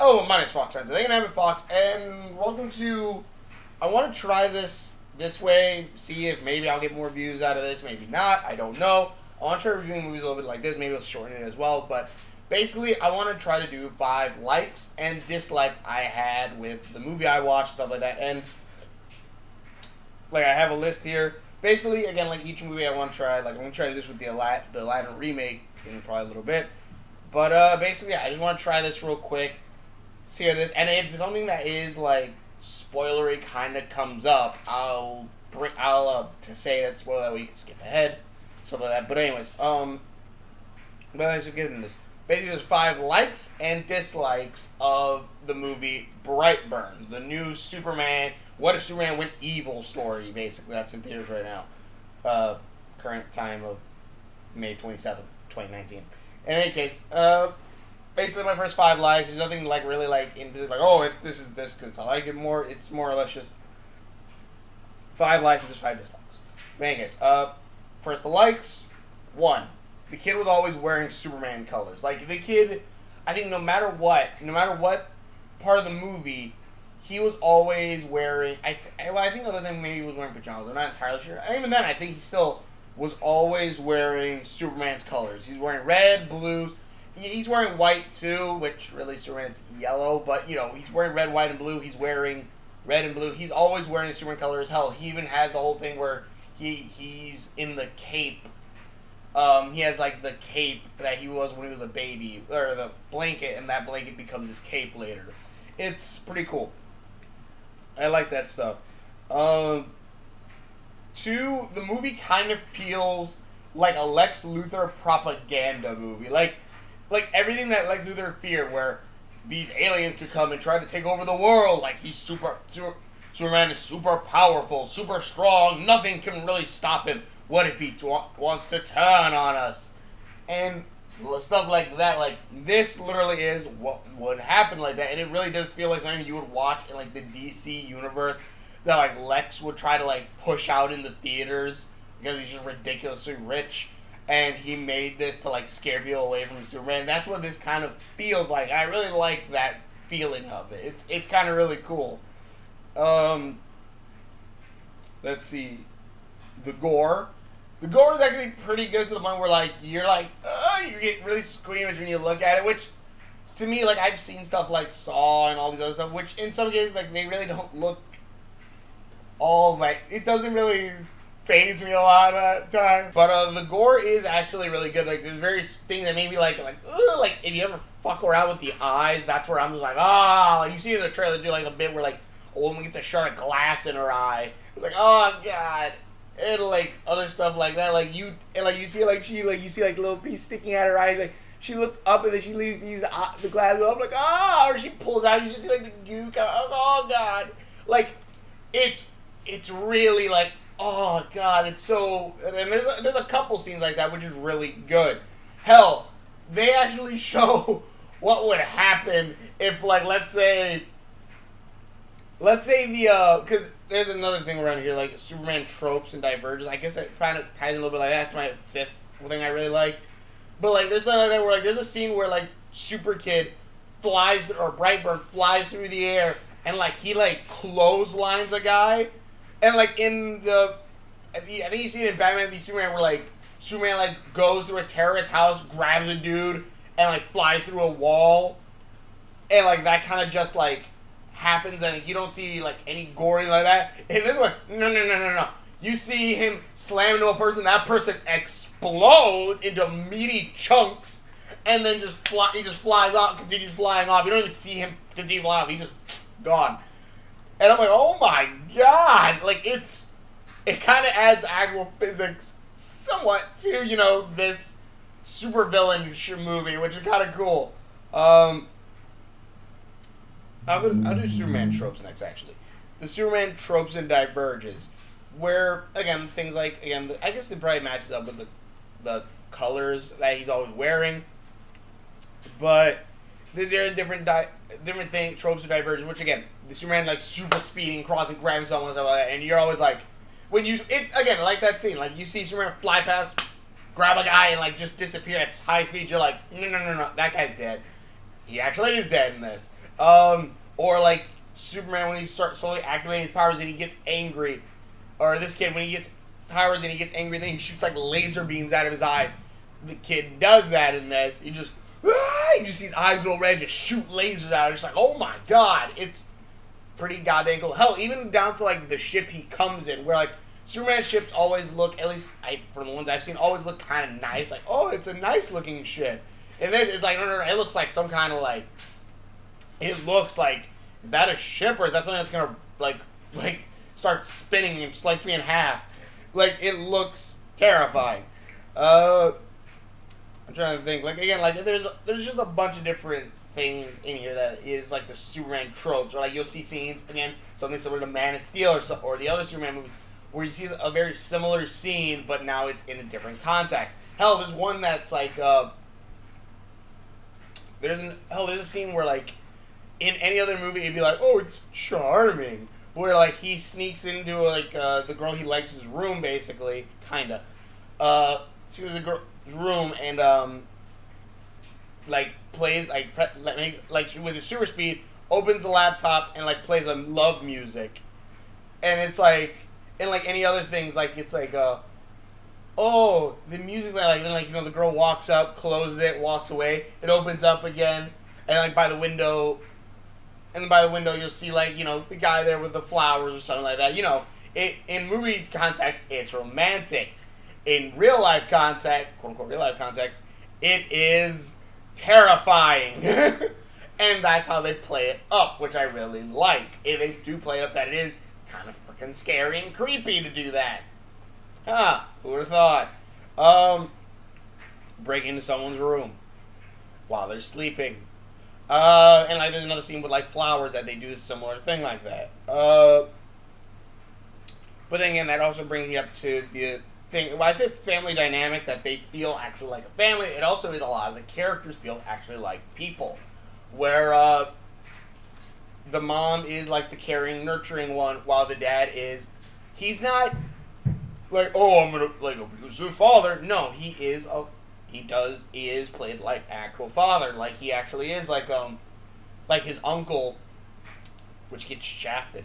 Oh, my name's Fox Friends. Today I'm Fox, and welcome to. I want to try this way, see if maybe I'll get more views out of this, maybe not. I don't know. I want to try reviewing movies a little bit like this. Maybe I'll shorten it as well. But basically, I want to try to do 5 likes and dislikes I had with the movie I watched, stuff like that. And like I have a list here. Basically, again, like each movie I want to try. Like I'm gonna try to do this with the Aladdin remake in probably a little bit. But basically, I just want to try this real quick. See how this, and if something that is like spoilery kind of comes up, I'll to say that spoiler that we can skip ahead, stuff like that. But anyways, but let's just get into this. Basically, there's 5 likes and dislikes of the movie BrightBurn, the new Superman. What if Superman went evil story? Basically, that's in theaters right now. Current time of May 27th, 2019. In any case, basically, my first 5 likes. There's nothing like really like this is this because I like it more. It's more or less just 5 likes and just 5 dislikes. But anyways, first the likes. 1, the kid was always wearing Superman colors. Like the kid, I think no matter what part of the movie, he was always wearing. I think other than maybe he was wearing pajamas. I'm not entirely sure. And even then, I think he still was always wearing Superman's colors. He's wearing red, blues. He's wearing white too, which really Superman's yellow, but you know, he's wearing red, white, and blue. He's wearing red and blue. He's always wearing Superman colors. Hell, he even has the whole thing where he's in the cape. He has like the cape that he was when he was a baby, or the blanket, and that blanket becomes his cape later. It's pretty cool. I like that stuff. 2, the movie kind of feels like a Lex Luthor propaganda movie. Like everything that Lex Luthor feared, where these aliens could come and try to take over the world. Like Superman is super powerful, super strong. Nothing can really stop him. What if he wants to turn on us? And stuff like that. Like this literally is what would happen like that, and it really does feel like something you would watch in like the DC universe that like Lex would try to like push out in the theaters because he's just ridiculously rich. And he made this to like scare people away from Superman. That's what this kind of feels like. I really like that feeling of it. It's kind of really cool. Let's see. The gore. The gore is actually pretty good to the point where like you get really squeamish when you look at it. Which, to me, like I've seen stuff like Saw and all these other stuff, which in some cases like they really don't look all like it doesn't really phase me a lot of time. But the gore is actually really good. Like there's various things that made me like if you ever fuck around with the eyes, that's where I'm just like you see in the trailer do like the bit where like a woman gets a shard of glass in her eye. It's like god. And like other stuff like that. Like you see like she like you see like a little piece sticking out her eye. Like she looked up and then she leaves the glass up like or she pulls out. You just see like the goo come. Oh god. Like it's really like. Oh god, it's so. And there's a couple scenes like that which is really good. Hell, they actually show what would happen if like let's say the because there's another thing around here like Superman tropes and divergence. I guess it kind of ties in a little bit like that. That's my 5th thing I really like. But like there's something like that where like there's a scene where like Super Kid BrightBurn flies through the air and like he like clotheslines a guy. And like in I think you see it in Batman v Superman where like Superman like goes through a terrorist house, grabs a dude, and like flies through a wall, and like that kind of just like happens, and you don't see like any gory like that. In this one, no. You see him slam into a person, that person explodes into meaty chunks, and then he just flies off, continues flying off. You don't even see him continue flying off. He just gone. And I'm like, oh my god! Like, it kind of adds actual physics somewhat to, this supervillain movie, which is kind of cool. I'll do Superman tropes next, actually. The Superman tropes and diverges, where, again, things like, I guess it probably matches up with the colors that he's always wearing, but there are different things, tropes and diversions, which, again, the Superman, like, super speeding, crossing, grabbing someone, and stuff like that, and you're always like, it's, again, like that scene, like, you see Superman fly past, grab a guy, and, like, just disappear at high speed, you're like, no, that guy's dead. He actually is dead in this. Or like Superman when he starts slowly activating his powers and he gets angry, or this kid when he gets powers and he gets angry, then he shoots like laser beams out of his eyes. The kid does that in this. He just you just see his eyes go red, just shoot lasers out. It's like, oh my god, it's pretty goddamn cool. Hell, even down to like the ship he comes in, where like Superman ships always look, at least from the ones I've seen, always look kind of nice. Like, oh, it's a nice looking ship. And then it's like, no, it looks like some kind of like, it looks like, is that a ship or is that something that's gonna like start spinning and slice me in half? Like, it looks terrifying. I'm trying to think. Like, again, like there's just a bunch of different things in here that is like the Superman tropes. Or like you'll see scenes again, something similar to Man of Steel or the other Superman movies, where you see a very similar scene, but now it's in a different context. Hell, there's one that's like there's a scene where like in any other movie it'd be like, oh, it's charming, where like he sneaks into like the girl he likes' room, basically, kinda. She was the girl's room and like plays like with his super speed, opens the laptop and like plays a love music, and it's like, and like any other things, like it's like oh, the music, like then, like, you know, the girl walks up, closes it, walks away, it opens up again, and like by the window you'll see, like, you know, the guy there with the flowers or something like that. You know, it in movie context it's romantic. In real life context, quote unquote real life context, it is terrifying. And that's how they play it up, which I really like. If they do play it up, that it is kind of freaking scary and creepy to do that. Huh, who would have thought? Break into someone's room while they're sleeping. And like there's another scene with like flowers that they do a similar thing like that. But then again, that also brings me up to the thing. When I say family dynamic, that they feel actually like a family, it also is a lot of the characters feel actually like people. Where the mom is like the caring, nurturing one, while the dad is, he's not like, oh, I'm gonna like abusive father. No, he is played like actual father. Like he actually is like his uncle, which gets shafted.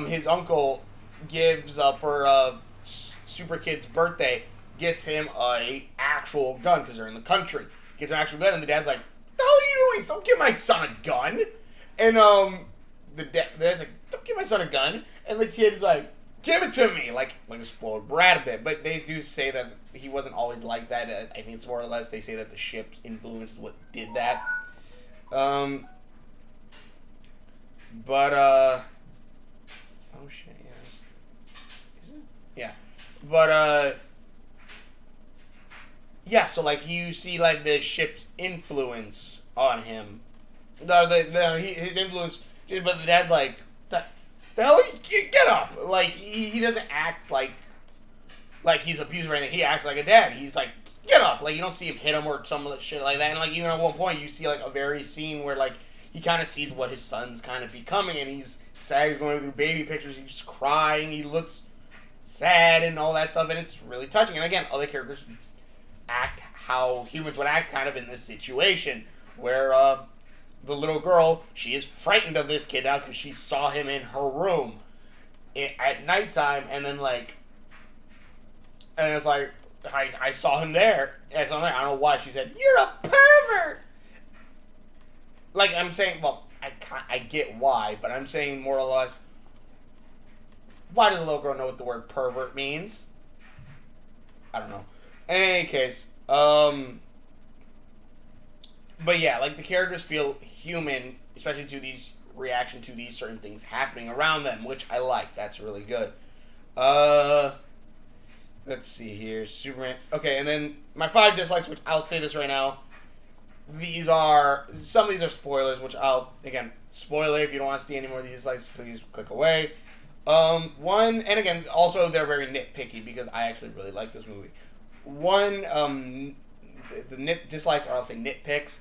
His uncle gives for Super Kid's birthday, gets him a actual gun because they're in the country. Gets him an actual gun, and the dad's like, "The hell are you doing? Don't give my son a gun." And the dad's like, "Don't give my son a gun." And the kid's like, "Give it to me," like a spoiled brat a bit. But they do say that he wasn't always like that. I think it's more or less they say that the ship's influence is what did that. Oh shit, yeah. Is it? Yeah. But yeah, so like you see like the ship's influence on him. His influence, but the dad's like, the hell, get up! Like he doesn't act like he's abusive or anything. He acts like a dad. He's like, get up! Like you don't see him hit him or some of the shit like that. And like even at one point you see like a very scene where like he kind of sees what his son's kind of becoming, and he's sad. He's going through baby pictures. He's just crying. He looks sad and all that stuff, and it's really touching. And again, other characters act how humans would act kind of in this situation, where the little girl, she is frightened of this kid now because she saw him in her room at nighttime, and then like, and it's like, I saw him there, and so I'm like, I don't know why, she said, "You're a pervert." Like, I'm saying, well, I get why, but I'm saying more or less, why does a little girl know what the word pervert means? I don't know. In any case, but yeah, like the characters feel human, especially to these reaction to these certain things happening around them, which I like. That's really good. Let's see here, Superman. Okay, and then my 5 dislikes, which I'll say this right now. Some of these are spoilers, which I'll, again, spoiler, if you don't want to see any more of these dislikes, please click away. One, and again, also they're very nitpicky because I actually really like this movie. One, the dislikes, or I'll say nitpicks,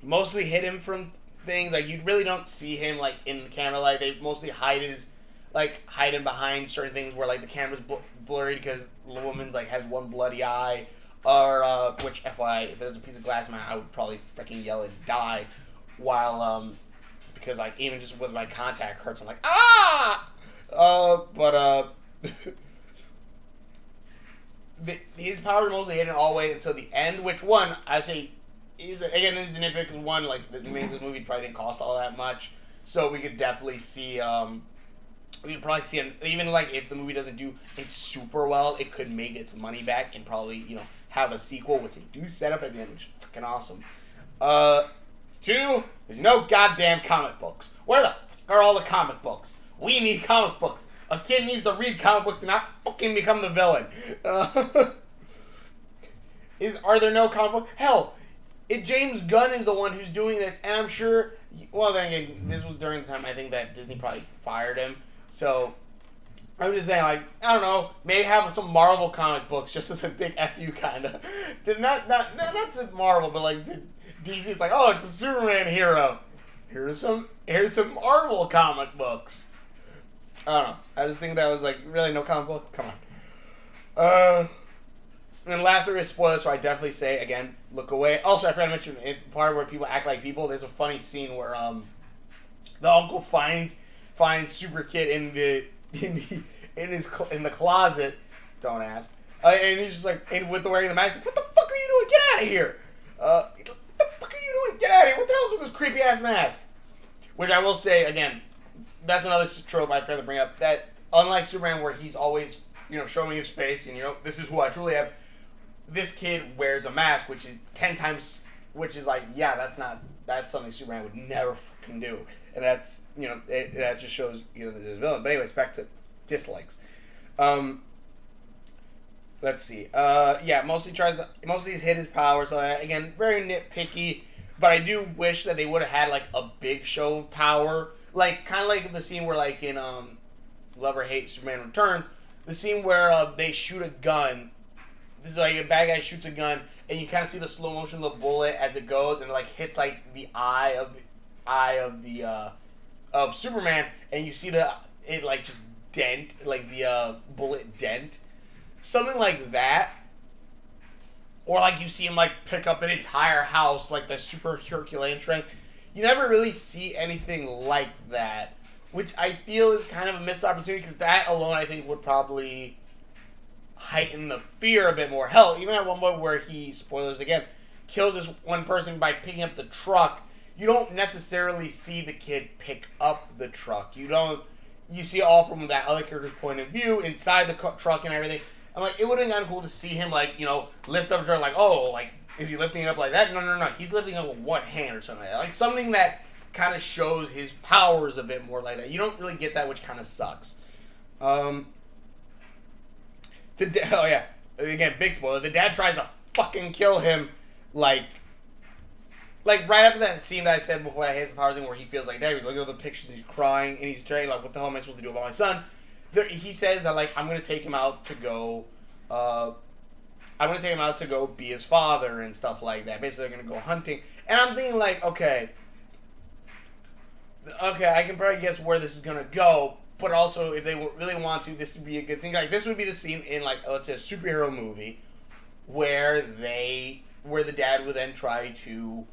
mostly hidden from things. Like, you really don't see him, like, in the camera. Like, they mostly hide him behind certain things where, like, the camera's blurry because the woman, like, has one bloody eye. Or, which, FYI, if there's a piece of glass in my eye, I would probably freaking yell and die. while because like even just with my contact hurts, I'm like ah. But his powers mostly hidden all the way until the end. Which one I say is again this is an nitpick because one like the this movie probably didn't cost all that much, so we could definitely see we could probably see even like if the movie doesn't do it super well, it could make its money back and probably have a sequel, which they do set up at the end, which is freaking awesome. Two, there's no goddamn comic books. Where the fuck are all the comic books? We need comic books. A kid needs to read comic books to not fucking become the villain. Are there no comic books? Hell, James Gunn is the one who's doing this, and I'm sure. Well, then again, this was during the time I think that Disney probably fired him. So I'm just saying, like, I don't know, maybe have some Marvel comic books just as a big FU kind of. Not to Marvel, but like to DC. It's like, oh, it's a Superman hero. Here's some Marvel comic books. I don't know. I just think that was like really no comic book. Come on. And last there is spoilers, so I definitely say again, look away. Also, I forgot to mention in part where people act like people. There's a funny scene where the uncle finds Super Kid in the closet. Don't ask. And he's just like, and with the wearing the mask, what the fuck are you doing? Get out of here! What the fuck are you doing? Get out of here! What the hell is with this creepy ass mask? Which I will say again, that's another trope I'd rather bring up. That unlike Superman, where he's always showing his face and this is who I truly am. This kid wears a mask, which is 10 times, which is like, yeah, that's something Superman would never fucking do, and that's that just shows this villain. But anyways, back to dislikes. Let's see. Yeah, mostly hit his powers. So again, very nitpicky, but I do wish that they would have had like a big show of power, like kind of like the scene where like in Love or Hate Superman Returns, the scene where they shoot a gun. This is like a bad guy shoots a gun, and you kind of see the slow motion of the bullet as it goes, and it like hits like the eye of Superman, and you see it like just dent, like the bullet dent, something like that, or like you see him like pick up an entire house, like the super Herculean strength. You never really see anything like that, which I feel is kind of a missed opportunity because that alone I think would probably heighten the fear a bit more. Hell, even at one point where he, spoilers again, kills this one person by picking up the truck, you don't necessarily see the kid pick up the truck. You see it all from that other character's point of view, inside the truck and everything. I'm like, it would have been kind of cool to see him, like, lift up the truck, like, oh, like, is he lifting it up like that? No. He's lifting it up with one hand or something like that. Like, something that kind of shows his powers a bit more like that. You don't really get that, which kind of sucks. Oh yeah, again, big spoiler. The dad tries to fucking kill him, like right after that scene that I said before I hit the power thing, where he feels like that. He's looking at the pictures, he's crying, and he's trying like, what the hell am I supposed to do about my son? He says that like, I'm gonna take him out to go be his father and stuff like that. Basically, they're gonna go hunting, and I'm thinking like, okay, I can probably guess where this is gonna go. But also, if they really want to, this would be a good thing. Like, this would be the scene in, like, let's say a superhero movie where the dad would then try to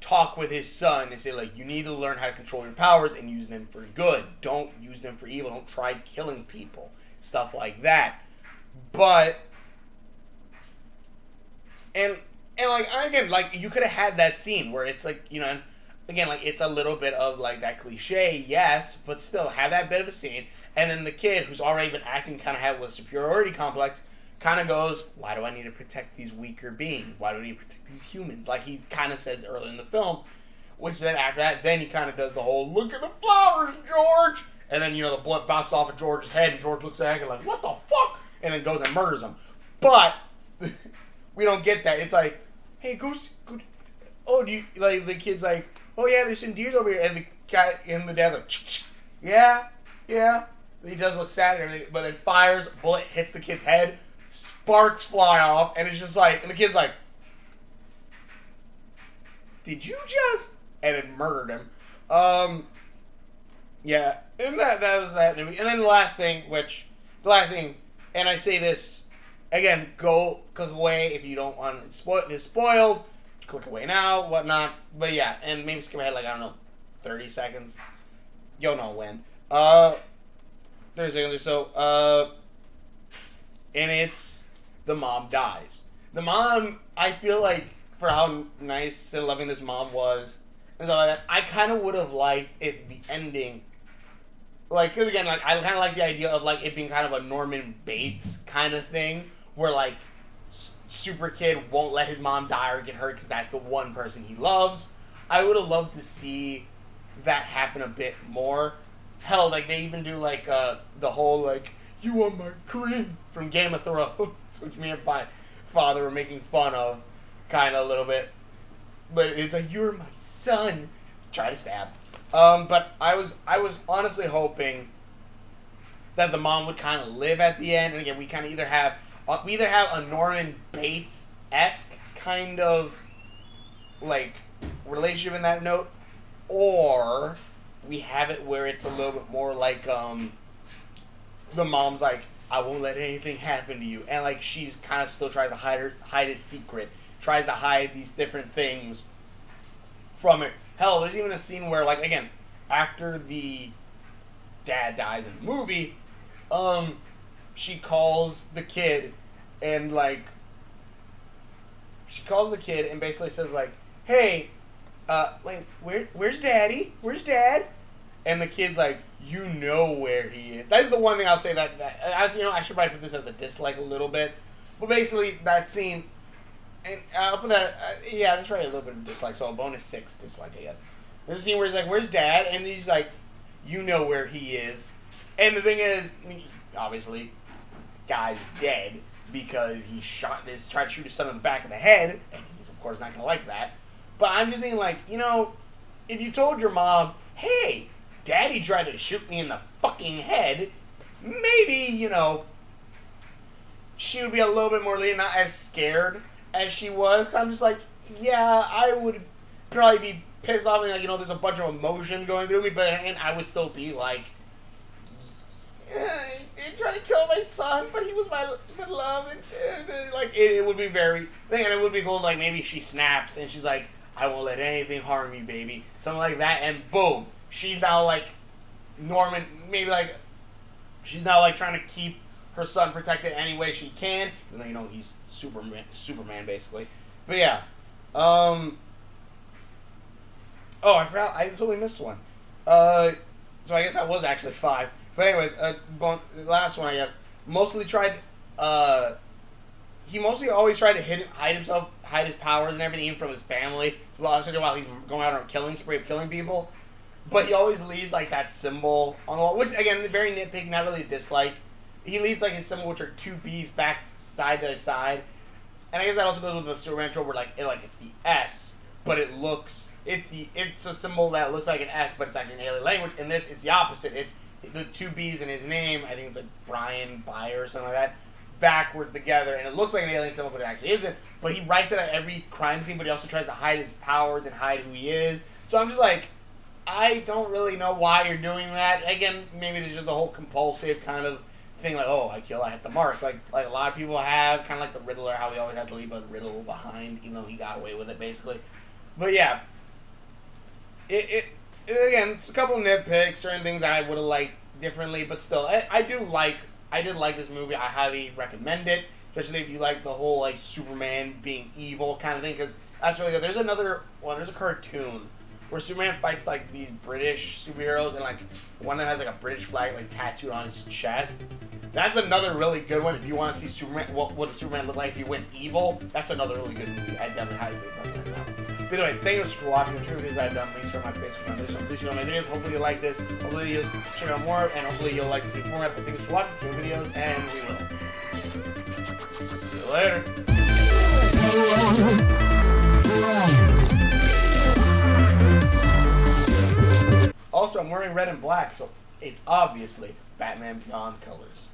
talk with his son and say, like, you need to learn how to control your powers and use them for good. Don't use them for evil. Don't try killing people. Stuff like that. But, and like, again, like, you could have had that scene where it's, like, again, like, it's a little bit of, like, that cliche, yes, but still, have that bit of a scene, and then the kid, who's already been acting kind of have a superiority complex, kind of goes, why do I need to protect these weaker beings? Why do I need to protect these humans? Like he kind of says earlier in the film, which then after that, then he kind of does the whole, look at the flowers, George! And then, the blood bounces off of George's head, and George looks at him like, what the fuck? And then goes and murders him. But, we don't get that. It's like, hey, go, oh, do you, like, the kid's like, oh yeah, there's some deers over here, and the guy and the dad's like, yeah. He does look sad and everything, but then fires, bullet hits the kid's head, sparks fly off, and it's just like, and the kid's like, did you just? And it murdered him. Yeah, and that was that movie. And then the last thing, and I say this again, go click away if you don't want this spoiled. click away now, whatnot. But yeah, and maybe skip ahead like, I don't know, 30 seconds. You'll know when. 30 seconds or so. And it's the mom dies. The mom, I feel like, for how nice and loving this mom was, and stuff like that, I kind of would have liked if the ending, like, because again, like, I kind of like the idea of, like, it being kind of a Norman Bates kind of thing, where, like, super kid won't let his mom die or get hurt because that's the one person he loves. I would have loved to see that happen a bit more. Hell, like, they even do, like, the whole, like, you are my queen from Game of Thrones, which me and my father were making fun of, kind of a little bit. But it's like, you're my son. Try to stab. But I was honestly hoping that the mom would kind of live at the end. And again, we kind of either have a Norman Bates-esque kind of, like, relationship in that note, or we have it where it's a little bit more like, the mom's like, I won't let anything happen to you. And, like, she's kind of still tries to hide his secret. Tries to hide these different things from it. Hell, there's even a scene where, like, again, after the dad dies in the movie, she calls the kid and, like, basically says, like, hey, like, where's daddy? Where's dad? And the kid's like, you know where he is. That is the one thing I'll say that as you know, I should probably put this as a dislike a little bit. But basically, that scene, and I'll put that, yeah, there's probably a little bit of dislike, so a bonus 6 dislike, I guess. There's a scene where he's like, where's dad? And he's like, you know where he is. And the thing is, obviously, guy's dead because he tried to shoot his son in the back of the head, and he's, of course, not going to like that. But I'm just thinking, like, you know, if you told your mom, hey, daddy tried to shoot me in the fucking head, maybe, you know, she would be a little bit more not as scared as she was. So I'm just like, yeah, I would probably be pissed off and, like, you know, there's a bunch of emotions going through me, but and I would still be like, he tried to kill my son, but he was my love, and like, it would be very, and it would be cool, like, maybe she snaps and she's like, I won't let anything harm you, baby, something like that, and boom, she's now, like, Norman, maybe, like, she's now, like, trying to keep her son protected any way she can, even though, you know, he's Superman, basically. But, yeah. Oh, I forgot, I totally missed one. So I guess that was actually 5. But anyways, the last one, I guess, he mostly always tried to hide his powers and everything, even from his family, while he's going out on a killing spree of killing people. But he always leaves, like, that symbol on the wall, which, again, very nitpicky, not really a dislike. He leaves, like, his symbol, which are 2 bees back side to side. And I guess that also goes with the Superman trope, where, it's the S, but it's a symbol that looks like an S, but it's actually an alien language. In this, it's the opposite. It's the 2 B's in his name, I think it's like Brian Byer or something like that, backwards together, and it looks like an alien symbol, but it actually isn't. But he writes it at every crime scene, but he also tries to hide his powers and hide who he is. So I'm just like, I don't really know why you're doing that. Again, maybe it's just the whole compulsive kind of thing, like, oh, I hit the mark, like a lot of people have, kind of like the Riddler, how he always had to leave a riddle behind, even though he got away with it, basically. But yeah, again, it's a couple nitpicks, certain things that I would have liked differently, but still, I did like this movie. I highly recommend it, especially if you like the whole, like, Superman being evil kind of thing, because that's really good. There's a cartoon where Superman fights, like, these British superheroes, and, like, one of them has, like, a British flag, like, tattooed on his chest. That's another really good one if you want to see Superman, what would Superman look like if he went evil. That's another really good movie. I definitely highly recommend that one. But anyway, thank you so much for watching. The true videos I've done, links are on my Facebook foundation. Please share my videos. Hopefully you like this. Hopefully you'll check out more, and hopefully you'll like the format. But thanks for watching the videos, and we will see you later. Also, I'm wearing red and black, so it's obviously Batman Beyond colors.